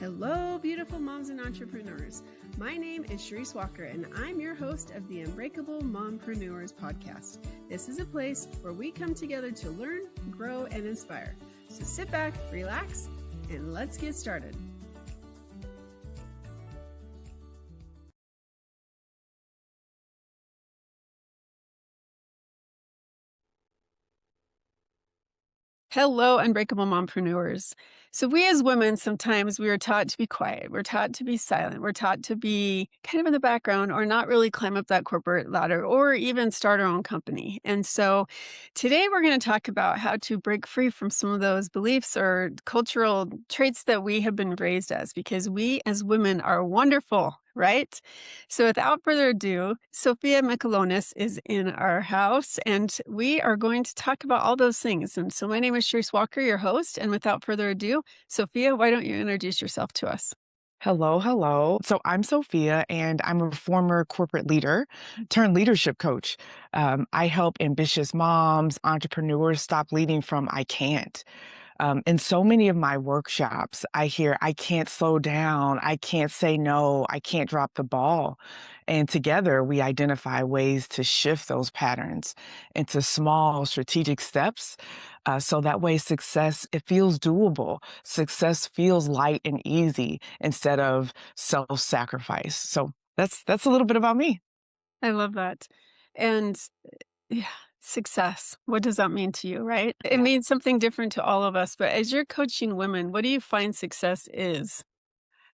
Hello, beautiful moms and entrepreneurs. My name is Charisse Walker, and I'm your host of the Unbreakable Mompreneurs podcast. This is a place where we come together to learn, grow, and inspire. So sit back, relax, and let's get started. Hello, Unbreakable Mompreneurs. So we as women, sometimes we are taught to be quiet. We're taught to be silent. We're taught to be kind of in the background or not really climb up that corporate ladder or even start our own company. And so today we're going to talk about how to break free from some of those beliefs or cultural traits that we have been raised as, because we as women are wonderful, right? So without further ado, Sophia Mikelionis is in our house, and we are going to talk about all those things. And so my name is Charisse Walker, your host. And without further ado, Sophia, why don't you introduce yourself to us? Hello. So I'm Sophia, and I'm a former corporate leader turned leadership coach. I help ambitious moms, entrepreneurs stop leading from I can't. In so many of my workshops, I hear, I can't slow down, I can't say no, I can't drop the ball. And together we identify ways to shift those patterns into small strategic steps. So that way success, it feels doable. Success feels light and easy instead of self-sacrifice. So that's a little bit about me. I love that. And yeah, success, what does that mean to you, right? It means something different to all of us. But as you're coaching women, what do you find success is?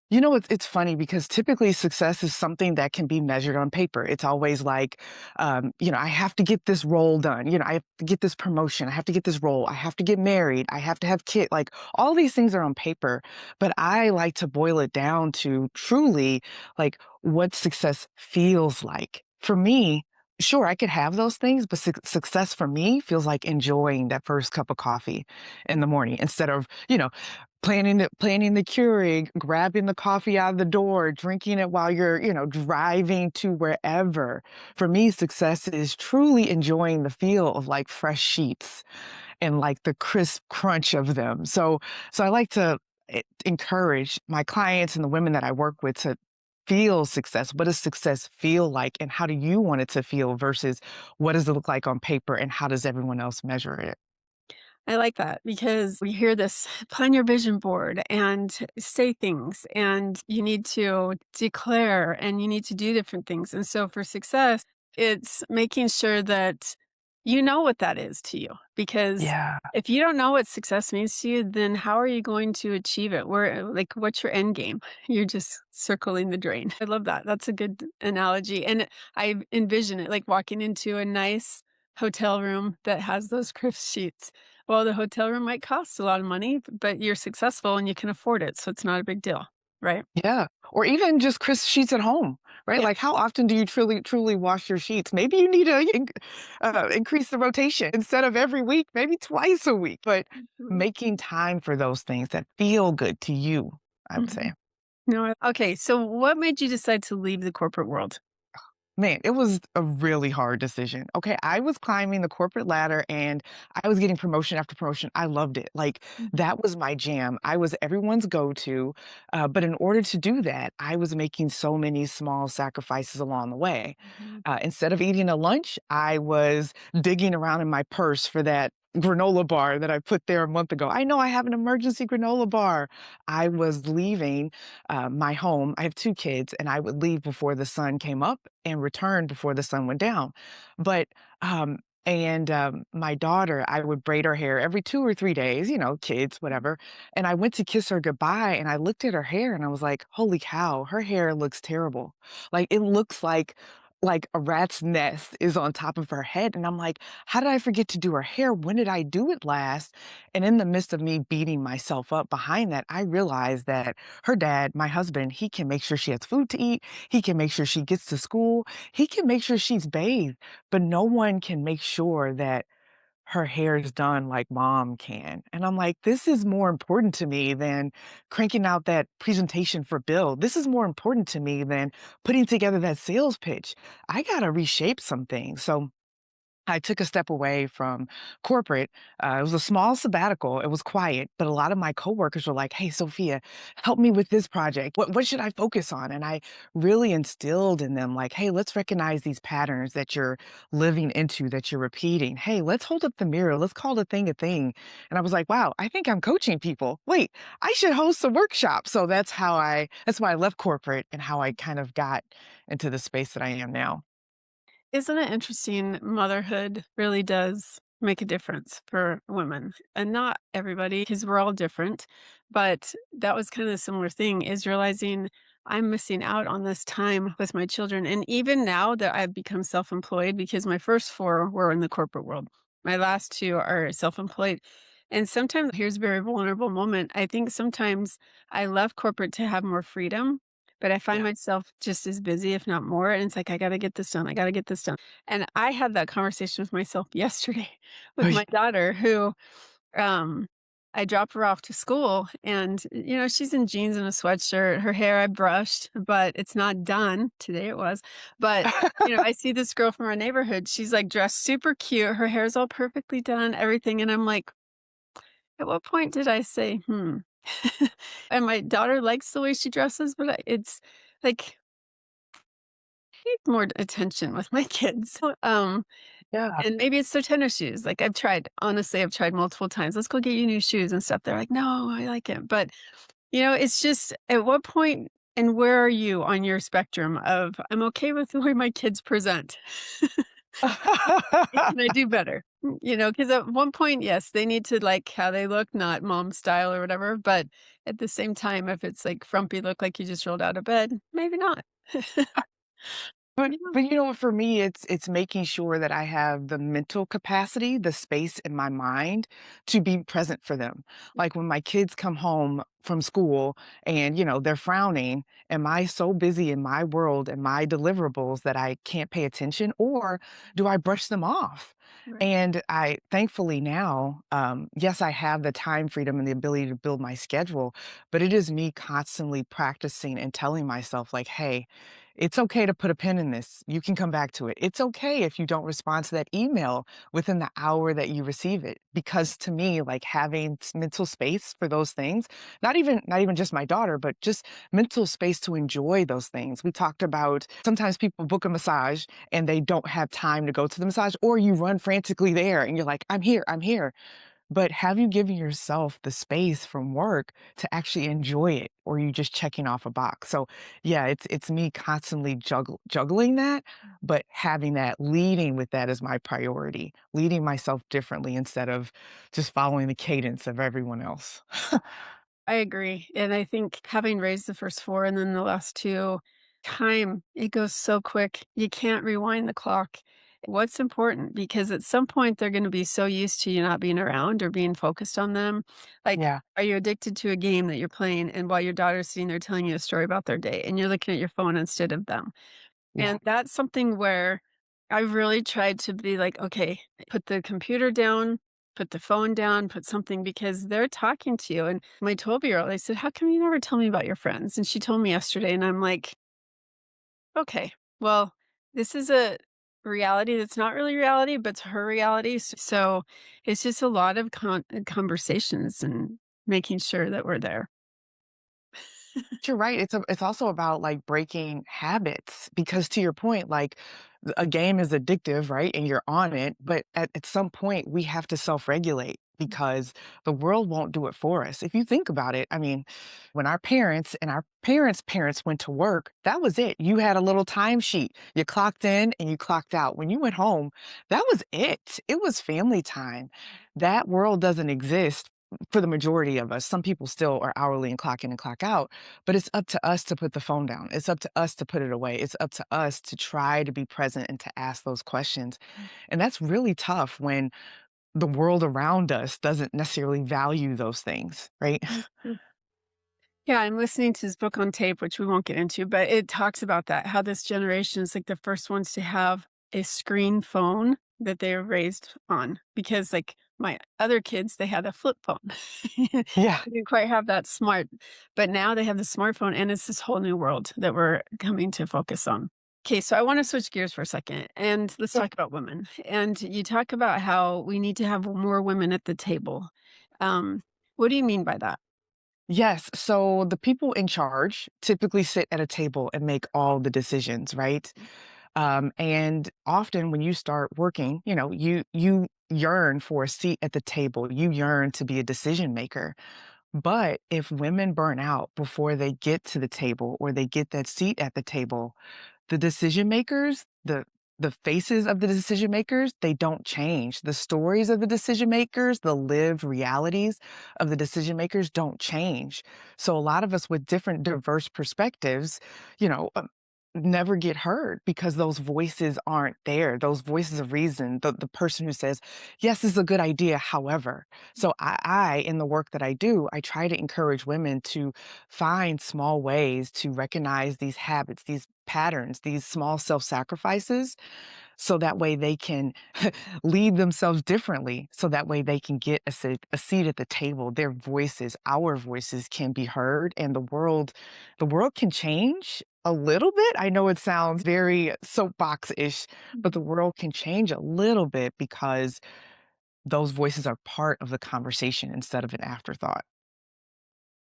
You know, it's funny because typically success is something that can be measured on paper. It's always like, I have to get this role done. I have to get this promotion. I have to get this role. I have to get married. I have to have kids. Like all these things are on paper. But I like to boil it down to truly like what success feels like. For me, sure, I could have those things, but success for me feels like enjoying that first cup of coffee in the morning instead of, planning the Keurig, grabbing the coffee out of the door, drinking it while you're, driving to wherever. For me, success is truly enjoying the feel of like fresh sheets and like the crisp crunch of them. So I like to encourage my clients and the women that I work with to feel success. What does success feel like, and how do you want it to feel versus what does it look like on paper, and how does everyone else measure it? I like that because we hear this plan your vision board and say things, and you need to declare and you need to do different things. And so for success, it's making sure that you know what that is to you. Because Yeah. if you don't know what success means to you, then how are you going to achieve it? What's your end game? You're just circling the drain. I love that. That's a good analogy. And I envision it like walking into a nice hotel room that has those crisp sheets. Well, the hotel room might cost a lot of money, but you're successful and you can afford it, so it's not a big deal, right? Yeah. Or even just crisp sheets at home, right? Yeah. Like how often do you truly wash your sheets? Maybe you need to increase the rotation instead of every week, maybe twice a week, but Mhm. making time for those things that feel good to you, I would say. Mhm. No, okay, so what made you decide to leave the corporate world? Man, it was a really hard decision. Okay, I was climbing the corporate ladder and I was getting promotion after promotion. I loved it. Like Mhm. that was my jam. I was everyone's go-to. But in order to do that, I was making so many small sacrifices along the way. Mhm. Instead of eating a lunch, I was digging around in my purse for that granola bar that I put there a month ago. I know I have an emergency granola bar. I was leaving my home. I have two kids, and I would leave before the sun came up and return before the sun went down. But my daughter, I would braid her hair every 2 or 3 days, kids, whatever. And I went to kiss her goodbye, and I looked at her hair, and I was like, "Holy cow, her hair looks terrible. Like it looks like a rat's nest is on top of her head." And I'm like, "How did I forget to do her hair? When did I do it last?" And in the midst of me beating myself up behind that, I realized that her dad, my husband, he can make sure she has food to eat. He can make sure she gets to school. He can make sure she's bathed, but no one can make sure that her hair is done like mom can. And I'm like, this is more important to me than cranking out that presentation for Bill. This is more important to me than putting together that sales pitch. I got to reshape some things. So I took a step away from corporate. It was a small sabbatical. It was quiet, but a lot of my coworkers were like, "Hey, Sophia, help me with this project. What should I focus on?" And I really instilled in them, like, "Hey, let's recognize these patterns that you're living into, that you're repeating. Hey, let's hold up the mirror. Let's call a thing a thing." And I was like, "Wow, I think I'm coaching people. Wait, I should host a workshop." So that's why I left corporate and how I kind of got into the space that I am now. Isn't it interesting? Motherhood really does make a difference for women, and not everybody, because we're all different. But that was kind of a similar thing, is realizing I'm missing out on this time with my children. And even now that I've become self employed, because my first four were in the corporate world, my last two are self employed. And sometimes here's a very vulnerable moment. I think sometimes I left corporate to have more freedom, but I find Yeah. myself just as busy, if not more, and it's like, "I gotta get this done, I gotta get this done." And I had that conversation with myself yesterday with my daughter who, um, I dropped her off to school and, she's in jeans and a sweatshirt, her hair I brushed, but it's not done. Today it was. But, I see this girl from our neighborhood, she's, like, dressed super cute, her hair's all perfectly done, everything, and I'm like, "At what point did I say, 'Hmm'?" And my daughter likes the way she dresses, but it's like, need more attention with my kids. Yeah. And maybe it's their tennis shoes. Like I've tried, honestly, I've tried multiple times. Let's go get you new shoes and stuff. They're like, no, I like it. But, it's just at what point and where are you on your spectrum of I'm okay with the way my kids present? Can I do better? Because at one point, yes, they need to like how they look, not mom style or whatever. But at the same time, if it's like frumpy look like you just rolled out of bed, maybe not. But Yeah, but you know what, for me, it's making sure that I have the mental capacity, the space in my mind to be present for them. Like when my kids come home from school and, they're frowning, am I so busy in my world and my deliverables that I can't pay attention, or do I brush them off? right. And I thankfully now, yes, I have the time freedom and the ability to build my schedule, but it is me constantly practicing and telling myself like, "Hey, it's okay to put a pin in this. You can come back to it. It's okay if you don't respond to that email within the hour that you receive it." Because to me, like having mental space for those things, not even just my daughter, but just mental space to enjoy those things. We talked about sometimes people book a massage and they don't have time to go to the massage, or you run frantically there and you're like, "I'm here, I'm here." But have you given yourself the space from work to actually enjoy it, or are you just checking off a box? So, yeah, it's me constantly juggling that, but having that leading with that as my priority, leading myself differently instead of just following the cadence of everyone else. I agree, and I think having raised the first 4 and then the last 2, it goes so quick, you can't rewind the clock. What's important? Because at some point, they're gonna be so used to you not being around or being focused on them. Like, Yeah, are you addicted to a game that you're playing and while your daughter's sitting there telling you a story about their day, and you're looking at your phone instead of them? yeah. And that's something where I've really tried to be like, okay, put the computer down, put the phone down, put something because they're talking to you. And my 12-year-old, I said, how come you never tell me about your friends? And she told me yesterday, and I'm like, okay, well, this is a reality that's not really reality, but it's her reality. So it's just a lot of conversations and making sure that we're there. You're right. It's also about like breaking habits because to your point, like a game is addictive, right? And you're on it, but at some point we have to self-regulate because the world won't do it for us. If you think about it, I mean, when our parents and our parents' went to work, that was it. You had a little timesheet. You clocked in and you clocked out. When you went home, that was it. It was family time. That world doesn't exist for the majority of us. Some people still are hourly and clock in and clock out, but it's up to us to put the phone down. It's up to us to put it away. It's up to us to try to be present and to ask those questions. And that's really tough when the world around us doesn't necessarily value those things, right? Mhm. Yeah, I'm listening to his book on tape, which we won't get into, but it talks about that, how this generation is like the first ones to have a screen phone that they were raised on. Because like my other kids, they had a flip phone. Yeah. They didn't quite have that smart, but now they have the smartphone and it's this whole new world that we're coming to focus on. Okay, so I want to switch gears for a second and let's Sure. talk about women. And you talk about how we need to have more women at the table. Um, what do you mean by that? Yes. So the people in charge typically sit at a table and make all the decisions, right? And often when you start working, you yearn for a seat at the table. You yearn to be a decision maker. But if women burn out before they get to the table or they get that seat at the table, the decision makers, the faces of the decision makers, they don't change. The stories of the decision makers, the lived realities of the decision makers don't change. So a lot of us with different diverse perspectives, you know, never get heard because those voices aren't there. Those voices of reason, the person who says, yes, this is a good idea. However, so in the work that I do, I try to encourage women to find small ways to recognize these habits, these patterns, these small self-sacrifices, so that way they can lead themselves differently, so that way they can get a seat at the table. Their voices, our voices can be heard, and the world can change a little bit. I know it sounds very soapbox-ish, but the world can change a little bit because those voices are part of the conversation instead of an afterthought.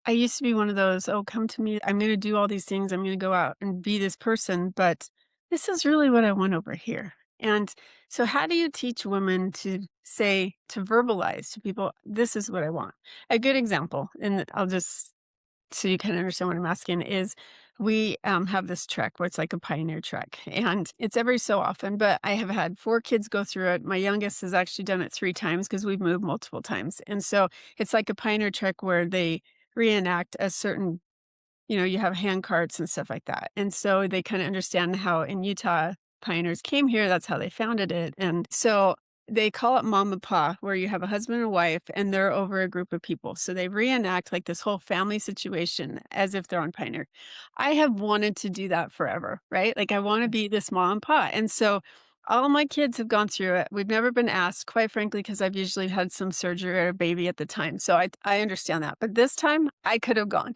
I used to be one of those, "Oh, come to me. I'm gonna do all these things. I'm gonna go out and be this person, but this is really what I want over here." And so how do you teach women to say, to verbalize to people, "This is what I want?" A good example, and I'll just so you kind of understand what I'm asking is we have this trek where it's like a pioneer trek and it's every so often, but I have had 4 kids go through it. My youngest has actually done it 3 times because we've moved multiple times. And so it's like a pioneer trek where they reenact a certain, you have hand carts and stuff like that. And so they kind of understand how in Utah pioneers came here, that's how they founded it. And so they call it mom and pa, where you have a husband and wife and they're over a group of people. So they reenact like this whole family situation as if they're on Pioneer. I have wanted to do that forever, right? Like I want to be this mom and pa. And so all my kids have gone through it. We've never been asked, quite frankly, because I've usually had some surgery or a baby at the time. So I understand that. But this time I could have gone.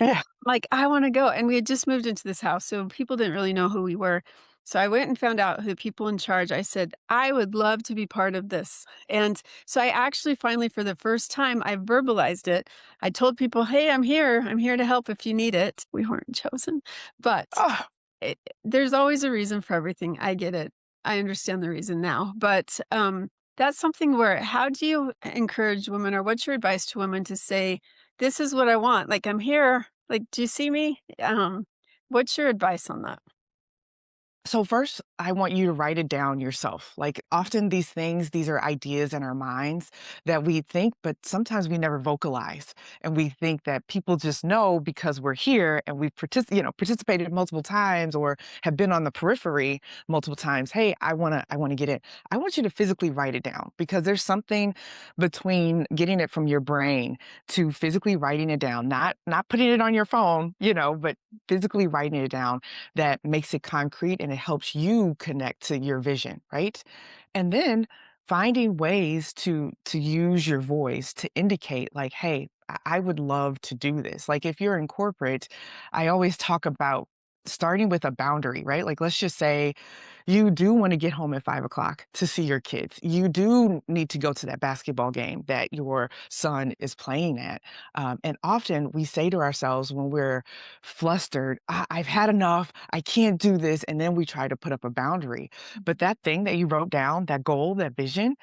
Yeah. Like, I wanna go, and we had just moved into this house, so people didn't really know who we were. So I went and found out who the people in charge. I said, "I would love to be part of this." And so I actually finally, for the first time, I verbalized it. I told people, "Hey, I'm here. I'm here to help if you need it." We weren't chosen, but Oh, there's always a reason for everything. I get it. I understand the reason now, but, that's something where how do you encourage women or what's your advice to women to say, "This is what I want, like, I'm here, like, do you see me?" What's your advice on that? so first, I want you to write it down yourself. Like often these things, these are ideas in our minds that we think, but sometimes we never vocalize. And we think that people just know because we're here and we've participated multiple times or have been on the periphery multiple times. Hey, I want to get in. I want you to physically write it down because there's something between getting it from your brain to physically writing it down, not putting it on your phone, but physically writing it down that makes it concrete and it helps you connect to your vision, right? And then finding ways to use your voice to indicate like, hey, I would love to do this. Like if you're in corporate, I always talk about starting with a boundary, right? Like let's just say you do want to get home at 5 o'clock to see your kids. You do need to go to that basketball game that your son is playing at. And often we say to ourselves when we're flustered, I've had enough. I can't do this. And then we try to put up a boundary. But that thing that you wrote down, that goal, that vision,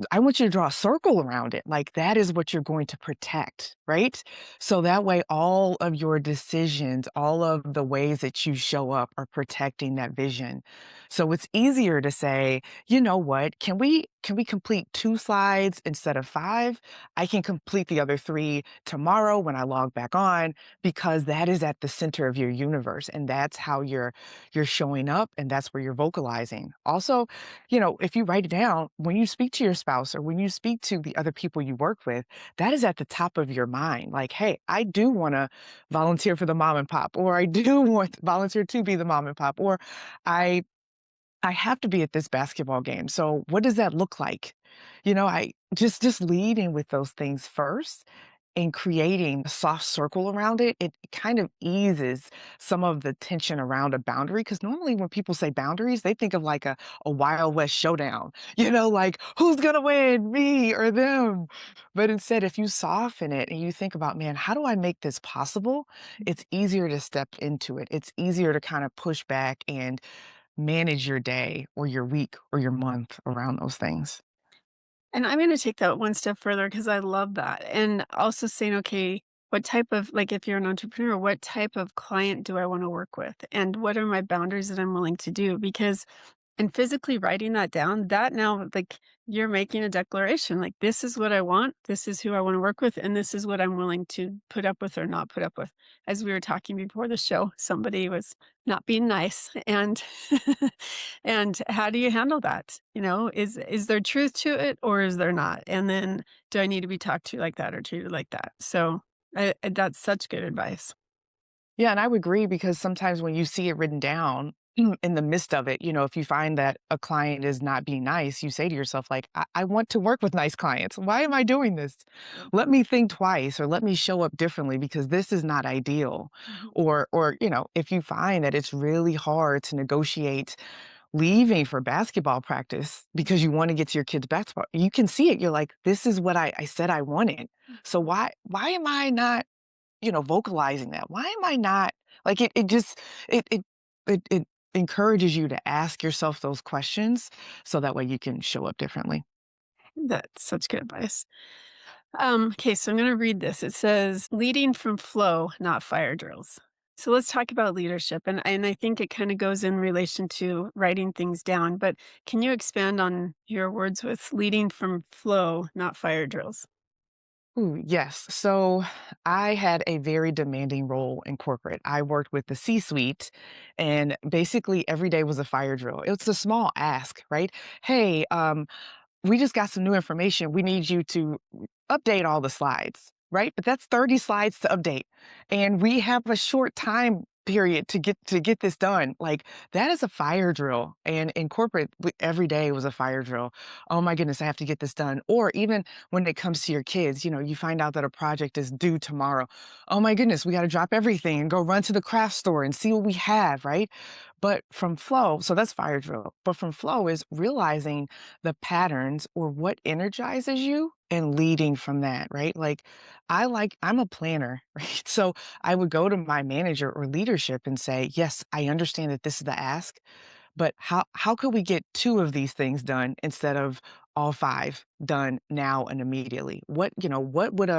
I want you to draw a circle around it. Like that is what you're going to protect, right? So that way, all of your decisions, all of the ways that you show up are protecting that vision. So it's easier to say, you know what? Can we complete 2 slides instead of 5? I can complete the other 3 tomorrow when I log back on because that is at the center of your universe, and that's how you're showing up, and that's where you're vocalizing. Also, if you write it down, when you speak to your spouse or when you speak to the other people you work with, that is at the top of your mind. Like, hey, I do want to volunteer for the mom and pop, or I do want to volunteer to be the mom and pop, or I I have to be at this basketball game. So what does that look like? I just leading with those things first and creating a soft circle around it, it kind of eases some of the tension around a boundary. Because normally when people say boundaries, they think of like a Wild West showdown, like who's gonna win, me or them? But instead, if you soften it and you think about, man, how do I make this possible? It's easier to step into it. It's easier to kind of push back and manage your day or your week or your month around those things. And I'm gonna take that one step further because I love that. And also saying, okay, what type of like if you're an entrepreneur, what type of client do I want to work with? And what are my boundaries that I'm willing to do? Because and physically writing that down, that now, like, you're making a declaration, like, "This is what I want, this is who I wanna work with, and this is what I'm willing to put up with or not put up with." As we were talking before the show, somebody was not being nice, and and how do you handle that? Is there truth to it or is there not? And then, do I need to be talked to like that or treated like that? So, that's such good advice. Yeah, and I would agree because sometimes when you see it written down in the midst of it, if you find that a client is not being nice, you say to yourself, like, I want to work with nice clients. Why am I doing this? Let me think twice or let me show up differently because this is not ideal. Mhm. Or, if you find that it's really hard to negotiate leaving for basketball practice because you want to get to your kids' basketball, you can see it. You're like, this is what I said I wanted. So why am I not vocalizing that. Why am I not like it just it encourages you to ask yourself those questions so that way you can show up differently. That's such good advice. Okay, so I'm going to read this. It says, leading from flow, not fire drills. So let's talk about leadership. And I think it kind of goes in relation to writing things down. But can you expand on your words with leading from flow, not fire drills? Ooh, yes. So I had a very demanding role in corporate. I worked with the C-suite, and basically every day was a fire drill. It's a small ask, right? Hey, we just got some new information. We need you to update all the slides, right? But that's 30 slides to update. And we have a short time period to get this done. Like that is a fire drill. And in corporate, every day was a fire drill. Oh my goodness, I have to get this done. Or even when it comes to your kids, you find out that a project is due tomorrow. Oh my goodness, we got to drop everything and go run to the craft store and see what we have, right? But from flow, so that's fire drill. But from flow is realizing the patterns or what energizes you and leading from that, right? I'm a planner, right? So I would go to my manager or leadership and say, yes, I understand that this is the ask, but how could we get 2 of these things done instead of all 5 done now and immediately? What would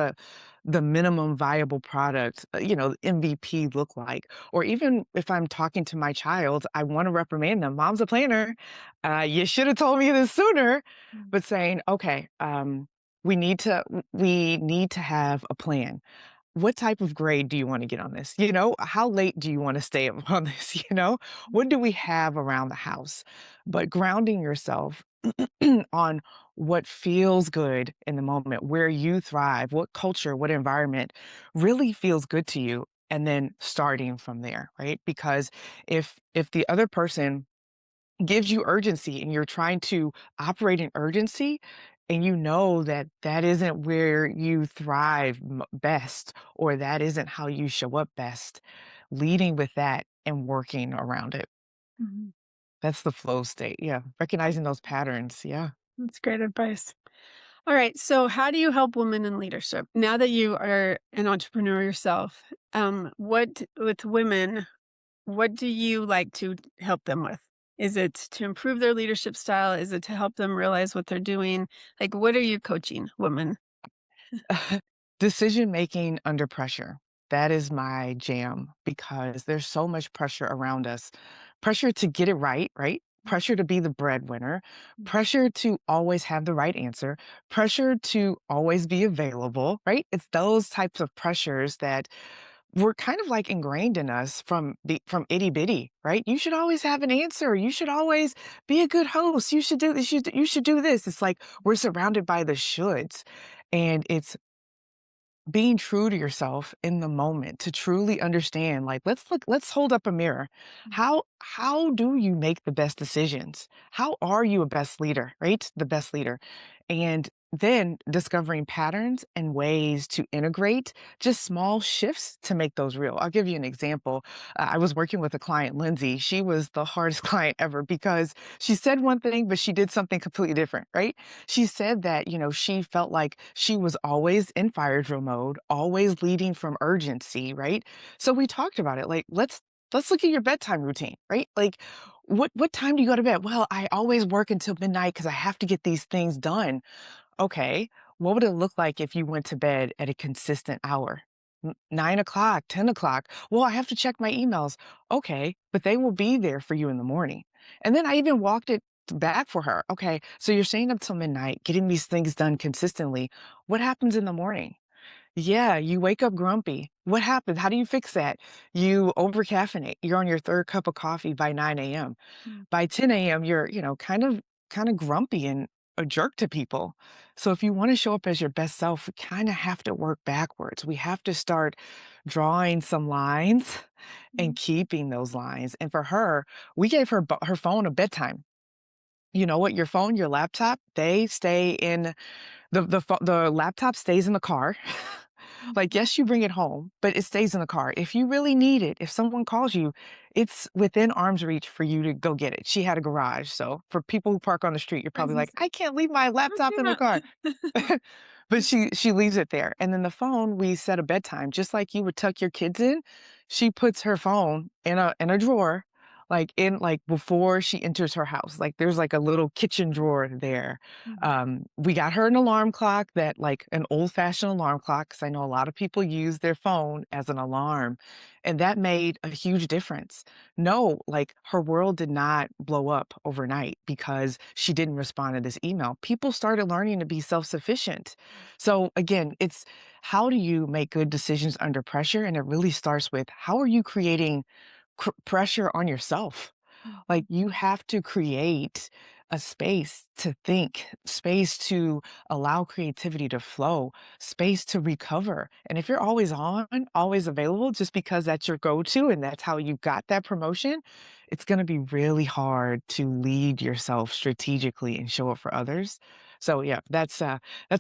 the minimum viable product, MVP look like? Or even if I'm talking to my child, I wanna reprimand them, "Mom's a planner. You should have told me this sooner." Mm. But saying, "Okay, we need to have a plan. What type of grade do you wanna get on this? How late do you wanna stay up on this? What do we have around the house?" But grounding yourself on what feels good in the moment, where you thrive, what culture, what environment really feels good to you, and then starting from there, right? Because if the other person gives you urgency and you're trying to operate in urgency and you know that that isn't where you thrive best or that isn't how you show up best, leading with that and working around it. Mhm. That's the flow state. Yeah. Recognizing those patterns. Yeah. That's great advice. All right. So, how do you help women in leadership now that you are an entrepreneur yourself? What with women? What do you like to help them with? Is it to improve their leadership style? Is it to help them realize what they're doing? Like, what are you coaching women? Decision making under pressure. That is my jam because there's so much pressure around us. Pressure to get it right, right? Pressure to be the breadwinner, pressure to always have the right answer, pressure to always be available, right? It's those types of pressures that were kind of like ingrained in us from itty bitty, right? You should always have an answer. You should always be a good host. You should do this. You should do this. It's like we're surrounded by the shoulds. And it's being true to yourself in the moment to truly understand, like, let's hold up a mirror. How do you make the best decisions? How are you a best leader, right? The best leader. And Then discovering patterns and ways to integrate just small shifts to make those real. I'll give you an example. I was working with a client, Lindsay. She was the hardest client ever because she said one thing, but she did something completely different, right? She said that, she felt like she was always in fire drill mode, always leading from urgency, right? So we talked about it. Like, let's look at your bedtime routine, right? Like, what time do you go to bed? Well, I always work until midnight because I have to get these things done. Okay, what would it look like if you went to bed at a consistent hour? 9 o'clock, 10 o'clock. Well, I have to check my emails. Okay, but they will be there for you in the morning. And then I even walked it back for her. Okay, so you're staying up till midnight, getting these things done consistently. What happens in the morning? Yeah, you wake up grumpy. What happens? How do you fix that? You over caffeinate. You're on your third cup of coffee by 9 a.m. Mm, By 10 a.m., you're, kind of grumpy and a jerk to people. So if you want to show up as your best self, we kind of have to work backwards. We have to start drawing some lines and mm, keeping those lines. And for her, we gave her phone a bedtime. You know what? Your phone, your laptop, they stay in the laptop stays in the car. Like, mhm. yes, you bring it home, but it stays in the car. If you really need it, if someone calls you, it's within arm's reach for you to go get it. She had a garage, so for people who park on the street, you're I was probably gonna like, say, "I can't leave my I laptop in the car." can't. But she leaves it there, and then the phone, we set a bedtime, just like you would tuck your kids in, she puts her phone in a drawer, before she enters her house, like, there's, like, a little kitchen drawer there. Mhm, We got her an alarm clock that like, an old-fashioned alarm clock, 'cause I know a lot of people use their phone as an alarm, and that made a huge difference. No, like, her world did not blow up overnight because she didn't respond to this email. People started learning to be self-sufficient. So, again, it's how do you make good decisions under pressure? And it really starts with how are you creating pressure on yourself? Like, mhm, you have to create a space to think, space to allow creativity to flow, space to recover. And if you're always on, always available, just because that's your go-to and that's how you got that promotion, it's going to be really hard to lead yourself strategically and show up for others. So yeah, that's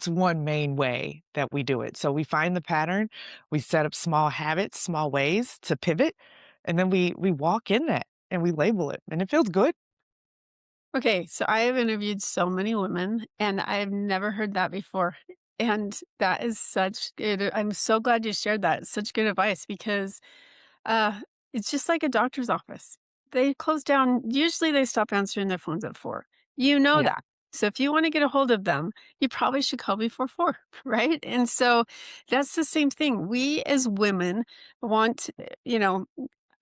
one main way that we do it. So we find the pattern, we set up small habits, small ways to pivot, and then we walk in that and we label it, and it feels good. Okay, so I have interviewed so many women, and I have never heard that before. And that is such good. I'm so glad you shared that. It's such good advice because uh, it's just like a doctor's office. They close down, usually they stop answering their phones at 4. You know Yeah, that. So if you want to get a hold of them, you probably should call before 4, right? And so that's the same thing. We as women want,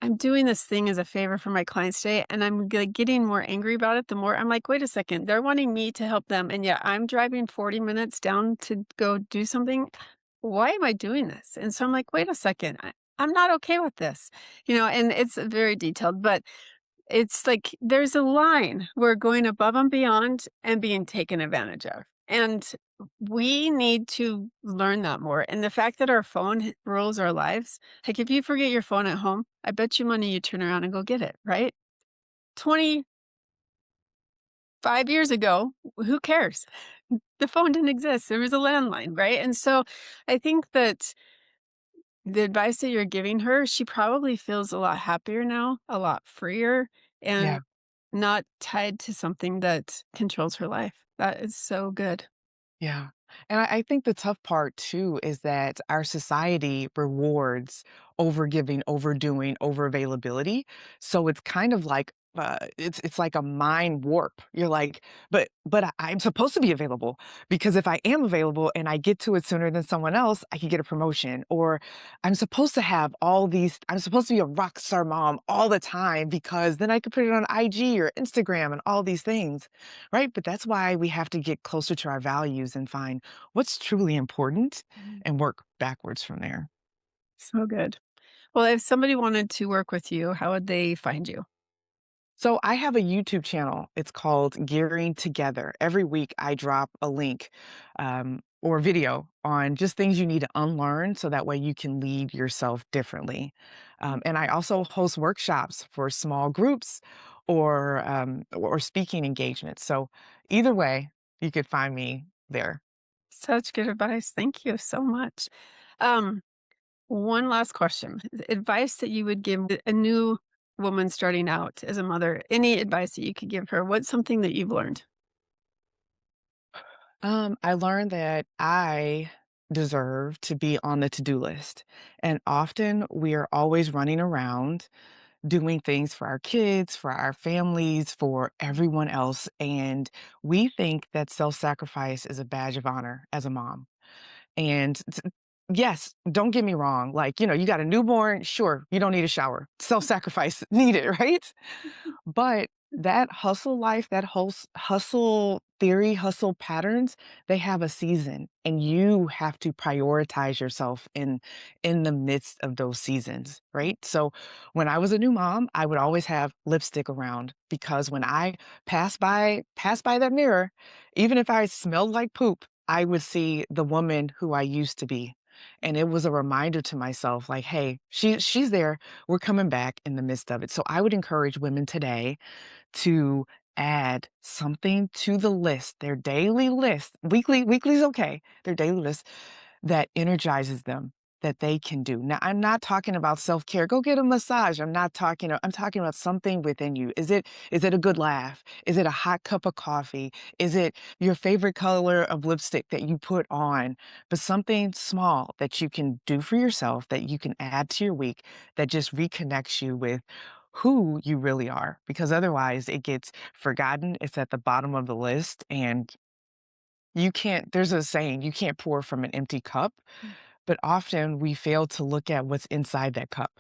I'm doing this thing as a favor for my clients today, and I'm getting more angry about it. The more I'm like, wait a second, they're wanting me to help them. And yet I'm driving 40 minutes down to go do something. Why am I doing this? And so I'm like, wait a second, I'm not okay with this, and it's very detailed, but it's like there's a line where going above and beyond and being taken advantage of. And we need to learn that more. And the fact that our phone rules our lives, like if you forget your phone at home, I bet you money you turn around and go get it, right? 25 years ago, who cares? The phone didn't exist. There was a landline, right? And so I think that the advice that you're giving her, she probably feels a lot happier now, a lot freer, yeah. and not tied to something that controls her life. That is so good. Yeah. And I think the tough part too is that our society rewards overgiving, overdoing, over availability. So it's kind of like it's like a mind warp. You're like, but I'm supposed to be available because if I am available and I get to it sooner than someone else, I can get a promotion. Or I'm supposed to have all these, I'm supposed to be a rock star mom all the time because then I could put it on IG or Instagram and all these things. Right? But that's why we have to get closer to our values and find what's truly important Mhm. and work backwards from there. So good. Well, if somebody wanted to work with you, how would they find you? So I have a YouTube channel. It's called Gearing Together. Every week I drop a link or video on just things you need to unlearn so that way you can lead yourself differently. And I also host workshops for small groups or speaking engagements. So either way, you could find me there. Such good advice. Thank you so much. Um, One last question. Advice that you would give a new woman starting out as a mother, any advice that you could give her? What's something that you've learned? I learned that I deserve to be on the to-do list. And often we are always running around doing things for our kids, for our families, for everyone else. And we think that self-sacrifice is a badge of honor as a mom. And yes, don't get me wrong. Like, you got a newborn, sure, you don't need a shower. Self-sacrifice needed, right? But that hustle life, that hustle theory, hustle patterns, they have a season, and you have to prioritize yourself in the midst of those seasons, right? So when I was a new mom, I would always have lipstick around because when I pass by that mirror, even if I smelled like poop, I would see the woman who I used to be. And it was a reminder to myself, like, hey, she's there. We're coming back in the midst of it. So I would encourage women today to add something to the list, their daily list. Weekly's okay. Their daily list that energizes them that they can do. Now, I'm not talking about self-care. Go get a massage. I'm talking about something within you. Is it a good laugh? Is it a hot cup of coffee? Is it your favorite color of lipstick that you put on? But something small that you can do for yourself that you can add to your week that just reconnects you with who you really are, because otherwise it gets forgotten. It's at the bottom of the list and you can't, there's a saying, you can't pour from an empty cup, but often we fail to look at what's inside that cup.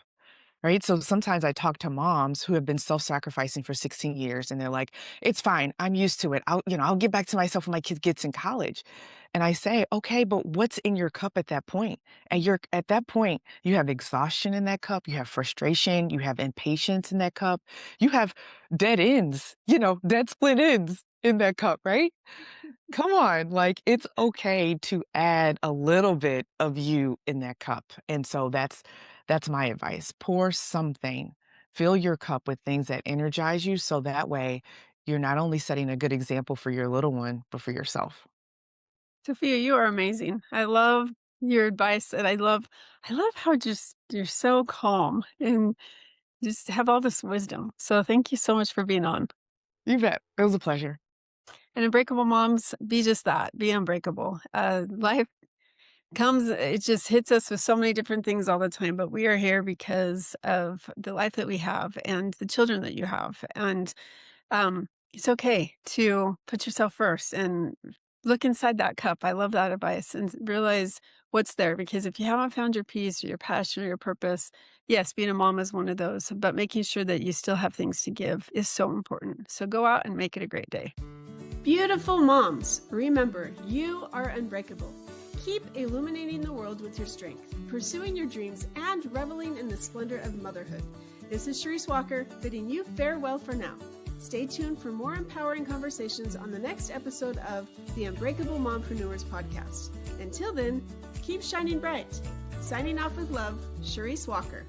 Right? So sometimes I talk to moms who have been self-sacrificing for 16 years and they're like, "It's fine. I'm used to it. I'll get back to myself when my kid gets in college." And I say, "Okay, but what's in your cup at that point?" And you're at that point, you have exhaustion in that cup, you have frustration, you have impatience in that cup, you have dead ends, dead split ends in that cup, right? Come on, like, it's okay to add a little bit of you in that cup, and so that's my advice. Pour something. Fill your cup with things that energize you, so that way, you're not only setting a good example for your little one, but for yourself. Sophia, you are amazing. I love your advice, and I love how just you're so calm and just have all this wisdom. So thank you so much for being on. You bet. It was a pleasure. And Unbreakable Moms, be just that, be unbreakable. Life comes, it just hits us with so many different things all the time, but we are here because of the life that we have and the children that you have. And it's okay to put yourself first and look inside that cup. I love that advice and realize what's there, because if you haven't found your peace or your passion or your purpose, yes, being a mom is one of those, but making sure that you still have things to give is so important. So go out and make it a great day. Beautiful moms, remember, you are unbreakable. Keep illuminating the world with your strength, pursuing your dreams, and reveling in the splendor of motherhood. This is Charisse Walker, bidding you farewell for now. Stay tuned for more empowering conversations on the next episode of the Unbreakable Mompreneurs podcast. Until then, keep shining bright. Signing off with love, Charisse Walker.